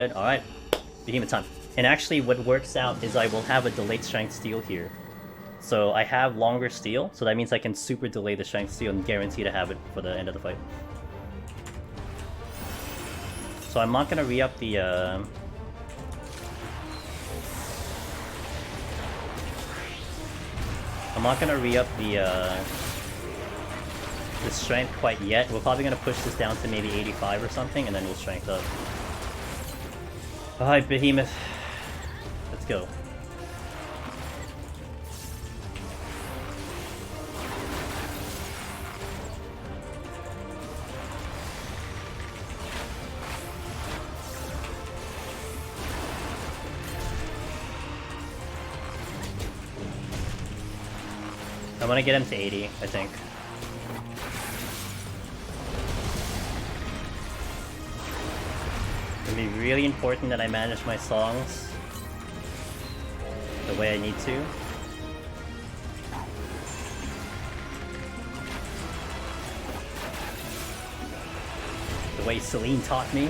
Alright, Behemoth time. And actually what works out is I will have a delayed strength steal here. So I have longer steal, so that means I can super delay the strength steal and guarantee to have it for the end of the fight. So I'm not gonna re-up the I'm not gonna re-up the strength quite yet. We're probably gonna push this down to maybe 85 or something, and then we'll strength up. Alright, Behemoth. Let's go. I want to get him to 80, I think. It'll be really important that I manage my songs the way I need to. The way Celine taught me.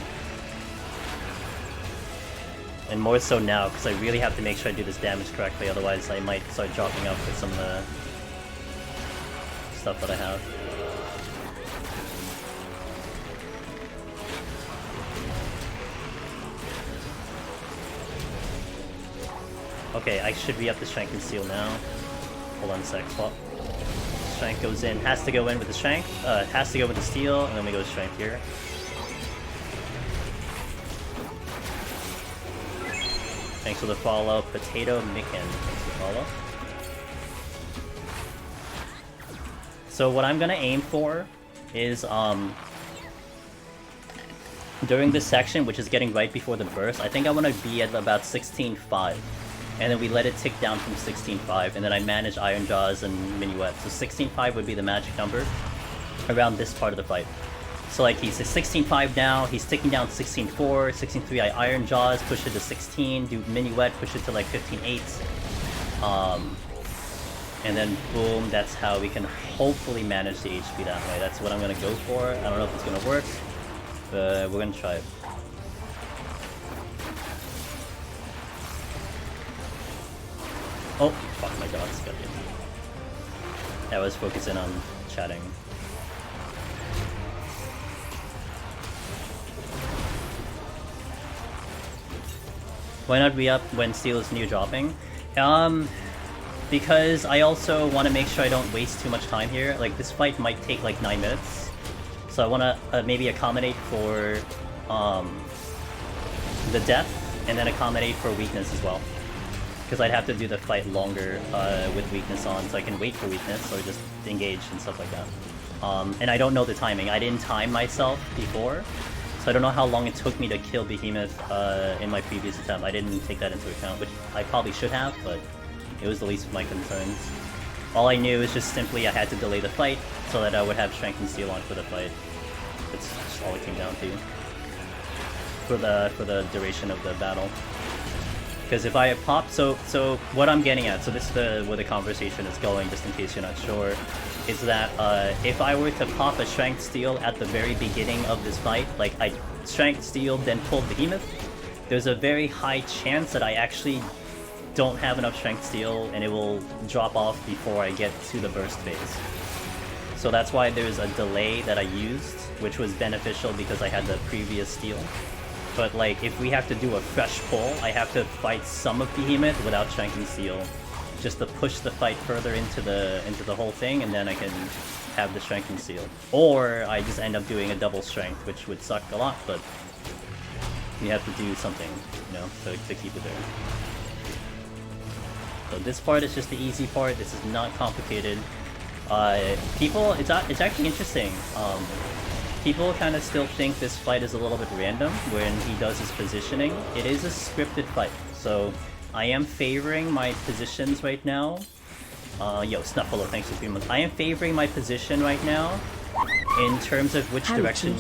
And more so now, because I really have to make sure I do this damage correctly, otherwise I might start dropping up with some of the stuff that I have. Okay, I should re-up the strength and steal now. Hold on a sec, swap. Strength goes in, has to go in with the strength, has to go with the steal, and then we go strength here. Thanks for the follow, Potato Micken. Thanks for the follow. So what I'm gonna aim for is, during this section, which is getting right before the burst, I think I want to be at about 16.5. And then we let it tick down from 16.5, and then I manage Iron Jaws and Minuet. So 16.5 would be the magic number around this part of the fight. So like he's at 16.5 now, he's ticking down 16.4, 16.3 I Iron Jaws, push it to 16, do Minuet, push it to like 15.8. And then boom, that's how we can hopefully manage the HP that way. That's what I'm gonna go for. I don't know if it's gonna work, but we're gonna try it. Oh, fuck my dogs, goddamn. I was focusing on chatting. Why not re-up when Steel is new dropping? Because I also want to make sure I don't waste too much time here. Like, this fight might take like 9 minutes. So I want to maybe accommodate for the death, and then accommodate for weakness as well. Because I'd have to do the fight longer with weakness on, so I can wait for weakness, or just engage and stuff like that. And I don't know the timing. I didn't time myself before, so I don't know how long it took me to kill Behemoth in my previous attempt. I didn't take that into account, which I probably should have, but it was the least of my concerns. All I knew is just simply I had to delay the fight so that I would have strength and steal on for the fight. That's just all it came down to for the duration of the battle. Because if I pop, so what I'm getting at, so this is where the conversation is going, just in case you're not sure, is that if I were to pop a strength steal at the very beginning of this fight, like I strength steal then pull Behemoth, there's a very high chance that I actually don't have enough strength steal and it will drop off before I get to the burst phase. So that's why there's a delay that I used, which was beneficial because I had the previous steal. But like, if we have to do a fresh pull, I have to fight some of Behemoth without strength and steal, just to push the fight further into the whole thing, and then I can have the strength and steal. Or I just end up doing a double strength, which would suck a lot, but you have to do something, you know, to keep it there. So this part is just the easy part. This is not complicated. People, it's actually interesting. People kind of still think this fight is a little bit random when he does his positioning. It is a scripted fight, so I am favoring my positions right now. Yo, Snuffalo, thanks for 3 months. I am favoring my position right now in terms of which direction,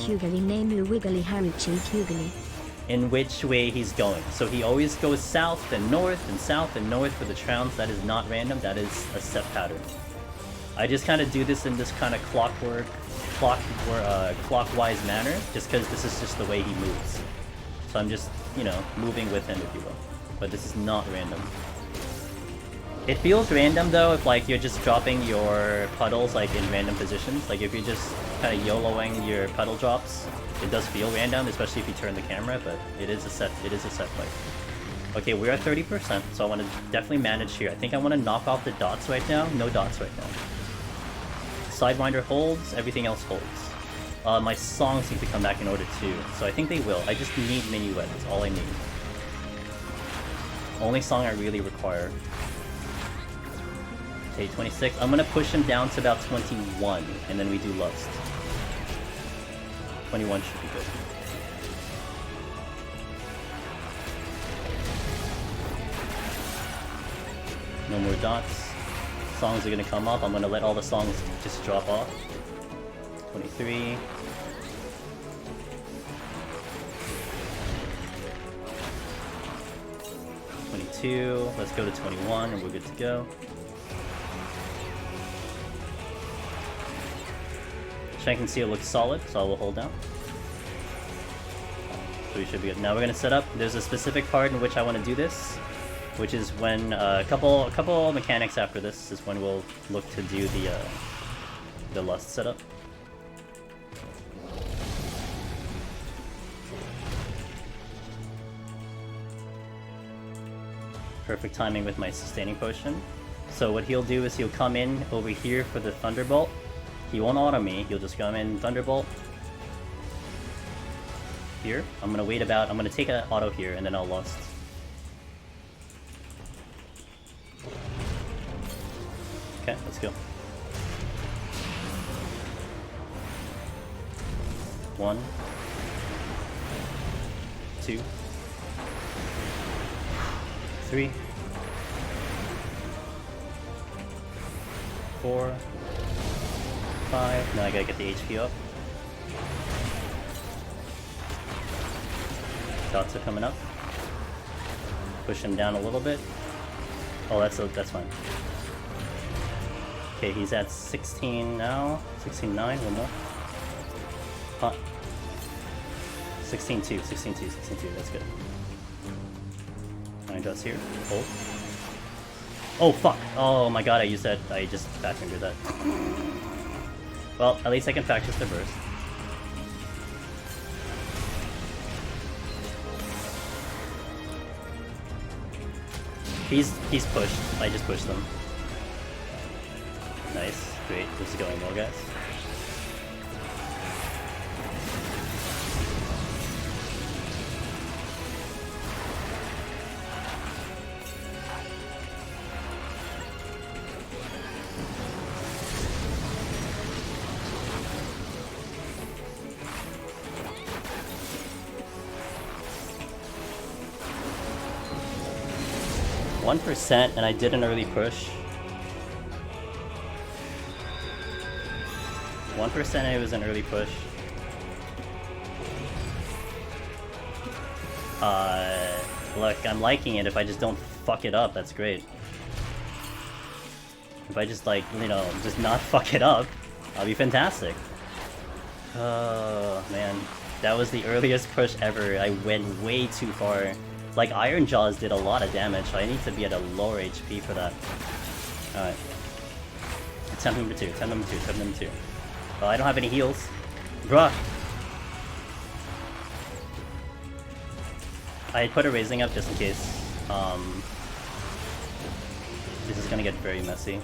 in which way he's going. So he always goes south and south and north for the rounds. That is not random, that is a set pattern. I just kind of do this in this kind of clockwise manner, just because this is just the way he moves. So I'm just you know, moving with him, if you will. But this is not random. It feels random though if like you're just dropping your puddles like in random positions. Like if you're just kind of YOLOing your puddle drops, it does feel random, especially if you turn the camera. But it is a set play. Okay, we're at 30%, so I want to definitely manage here. I think I want to knock off the dots right now. No dots right now. Sidewinder holds, everything else holds. My songs need to come back in order too, so I think they will. I just need Minuet, that's all I need. Only song I really require. Okay, 26. I'm gonna push him down to about 21, and then we do Lust. 21 should be good. No more dots. Songs are gonna come up. I'm gonna let all the songs just drop off. 23. Let's go to 21 and we're good to go. Check and see it looks solid, so I will hold down. So we should be good. Now we're gonna set up. There's a specific part in which I want to do this, which is when a couple mechanics after this is when we'll look to do the Lust setup. Perfect timing with my sustaining potion. So what he'll do is he'll come in over here for the Thunderbolt. He won't auto me, he'll just come in Thunderbolt. Here. I'm gonna wait about, I'm gonna take an auto here and then I'll Lust. Okay, let's go. 1, 2, 3, 4, 5. Now I gotta get the HP up. Dots are coming up. Push him down a little bit. Oh, that's fine. Okay, he's at 16 now. 16.9, one more. 16.2, 16.2, 16.2, that's good. 9 dots here. Hold. Oh, fuck! Oh my god, I used that. I just fat fingered that. Well, at least I can practice the burst. He's pushed. I just pushed them. Nice. Great. This is going well, guys. %, and I did an early push. 1% and it was an early push. Look, I'm liking it. If I just don't fuck it up, that's great. If I just, like, you know, just not fuck it up, I'll be fantastic. Oh, man. That was the earliest push ever. I went way too far. Like, Iron Jaws did a lot of damage, so I need to be at a lower HP for that. Alright. Attempt number 2, attempt number 2, attempt number 2. Oh, I don't have any heals. Bruh! I put a raising up just in case. This is gonna get very messy.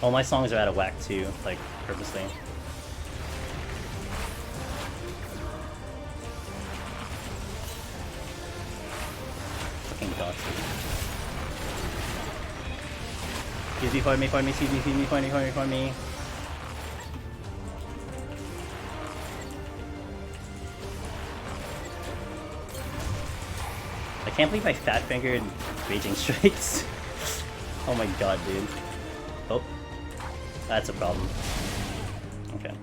All my songs are out of whack too, like, purposely. Fucking Dotsy. Excuse me, for me, excuse me, for me. I can't believe I fat-fingered Raging Strikes. Oh my god, dude. Oh. That's a problem. Okay.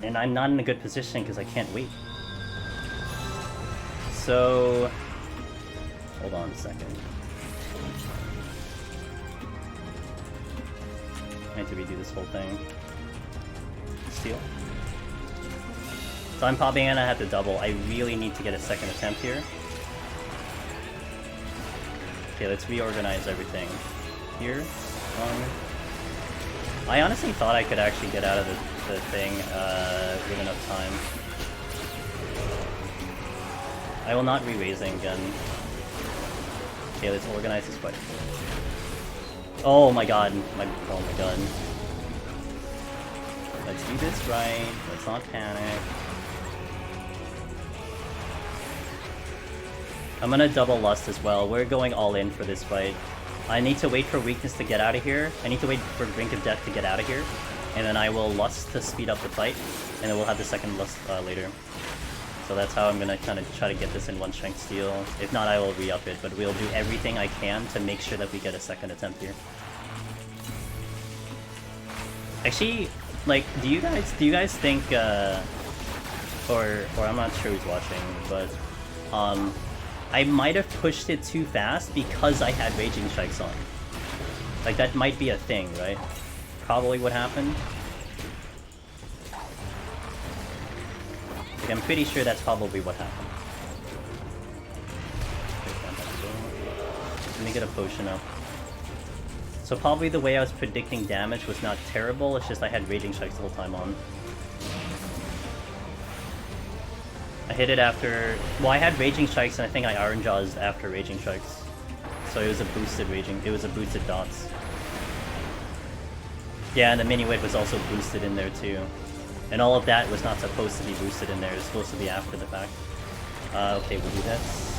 And I'm not in a good position because I can't wait. So... hold on a second. I need to redo this whole thing. steal. So I'm popping in, I have to double. I really need to get a second attempt here. Okay, let's reorganize everything. Here, I honestly thought I could actually get out of the thing with enough time. I will not re-raising again. Okay, let's organize this fight. Oh my god, oh my god. Let's do this right, let's not panic. I'm gonna double Lust as well. We're going all in for this fight. I need to wait for Weakness to get out of here. I need to wait for Brink of Death to get out of here. And then I will Lust to speed up the fight. And then we'll have the second Lust later. So that's how I'm gonna kind of try to get this in one strength steal. If not, I will re-up it. But we'll do everything I can to make sure that we get a second attempt here. Actually, like, do you guys think, or I'm not sure who's watching, but, I might have pushed it too fast because I had Raging Strikes on. Like, that might be a thing, right? Probably what happened. Like, I'm pretty sure that's probably what happened. Let me get a potion up. So probably the way I was predicting damage was not terrible, it's just I had Raging Strikes the whole time on. I hit it after... Well, I had Raging Strikes and I think I Iron Jaws after Raging Strikes. So it was a boosted Raging... It was a boosted dots. Yeah, and the mini-whip was also boosted in there too. And all of that was not supposed to be boosted in there, it was supposed to be after the fact. Okay, we'll do this.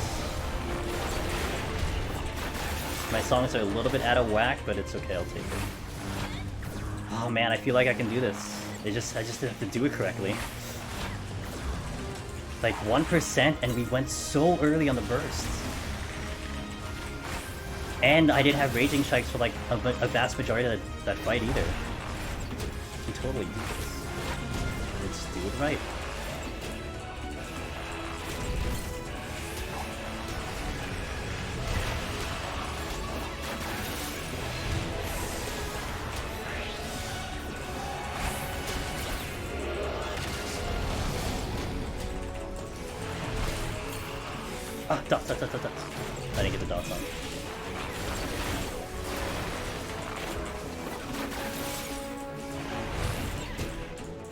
My songs are a little bit out of whack, but it's okay, I'll take it. Oh man, I feel like I can do this. I just have to do it correctly. Like 1% and we went so early on the burst. And I didn't have Raging Strikes for like a vast majority of that fight either. We can totally do this. Let's do it right. Ah, dots. I didn't get the dots on.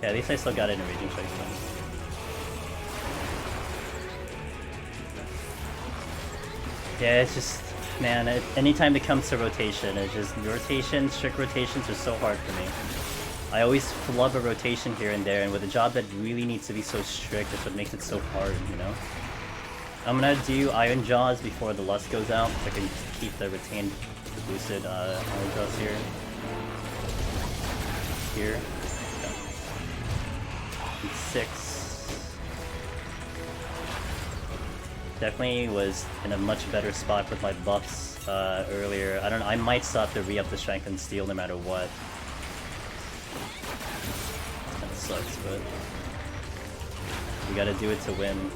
Yeah, at least I still got it in a Raging Strike then. Yeah, it's just... Man, anytime it comes to rotation, it's just... Rotations, strict rotations are so hard for me. I always flub a rotation here and there, and with a job that really needs to be so strict, that's what makes it so hard, you know? I'm gonna do Iron Jaws before the Lust goes out, so I can keep the retained, boosted Iron Jaws here. Here. Okay. And 6. Definitely was in a much better spot with my buffs earlier. I don't know, I might still have to re-up the strength and steal no matter what. Kinda sucks, but we gotta do it to win.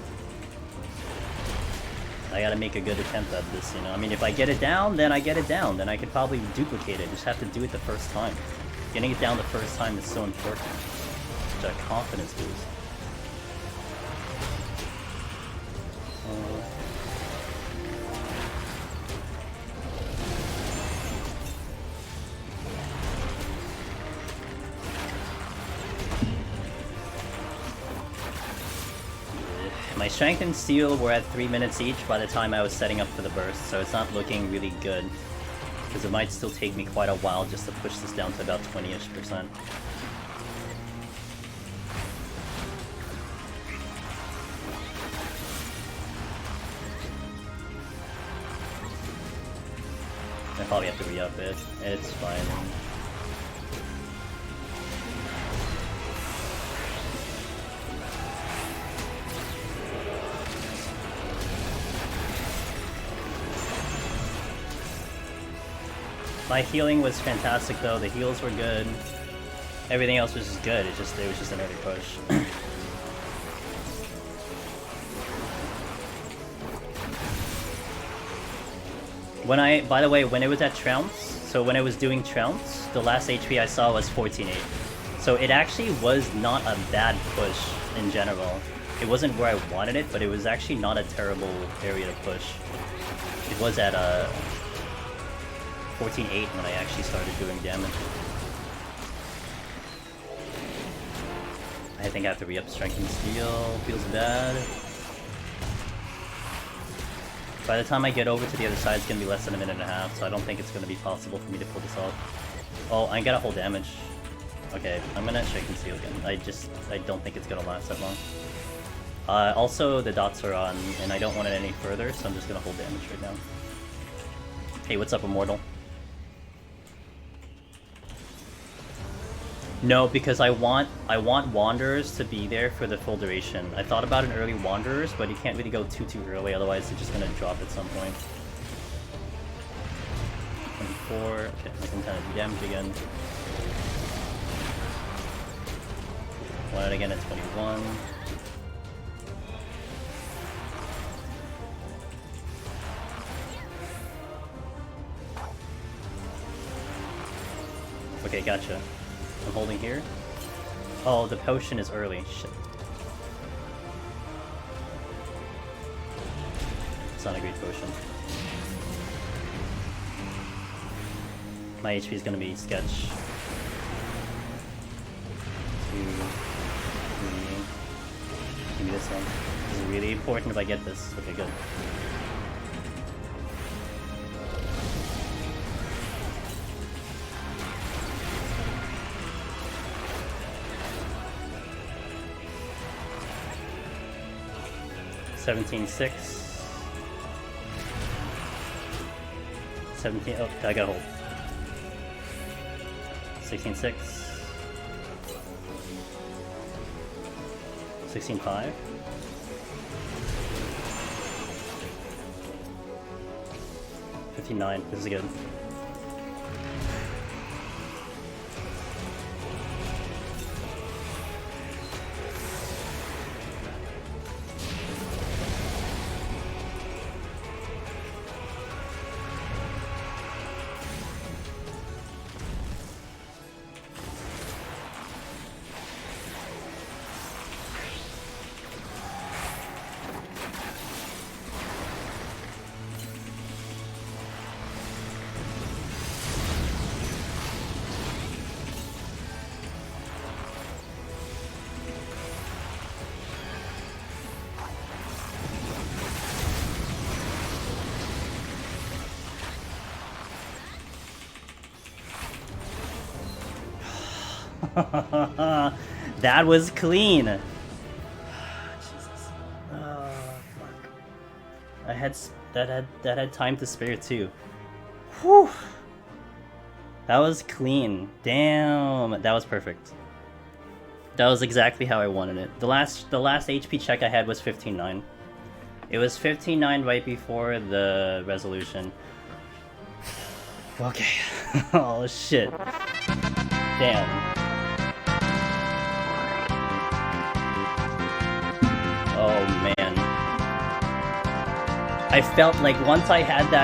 I gotta make a good attempt at this, you know? I mean, if I get it down, then I get it down. Then I could probably duplicate it. Just have to do it the first time. Getting it down the first time is so important. It's a confidence boost. My strength and steel were at 3 minutes each by the time I was setting up for the burst, so it's not looking really good. Because it might still take me quite a while just to push this down to about 20-ish%. I probably have to re-up it. It's fine. My healing was fantastic though, the heals were good. Everything else was just good, it was just another push. By the way, when it was at Trounce, so when it was doing Trounce, the last HP I saw was 14-8. So it actually was not a bad push in general. It wasn't where I wanted it, but it was actually not a terrible area to push. It was at 14.8 when I actually started doing damage. I think I have to re-up Strength and Steel. Feels bad. By the time I get over to the other side, it's gonna be less than a minute and a half, so I don't think it's gonna be possible for me to pull this off. Oh, I got a whole damage. Okay, I'm gonna Strength and Steel again. I don't think it's gonna last that long. Also, the dots are on, and I don't want it any further, so I'm just gonna hold damage right now. Hey, what's up, Immortal? No, because I want Wanderers to be there for the full duration. I thought about an early Wanderers, but you can't really go too early, otherwise it's just gonna drop at some point. 24, okay, I can kind of do damage again. Want it again at 21. Okay, gotcha. I'm holding here. Oh, the potion is early. Shit. It's not a great potion. My HP is gonna be sketch. 2, 3. Give me this one. This is really important if I get this. Okay, good. $17.6. 17. Oh, I gotta hold. 16.6. 16.5. 59. This is good. That was clean. Jesus. Oh fuck. That had time to spare too. Whew. That was clean. Damn. That was perfect. That was exactly how I wanted it. The last HP check I had was 15.9. It was 15.9 right before the resolution. Okay. Oh shit. Damn. Oh man. I felt like once I had that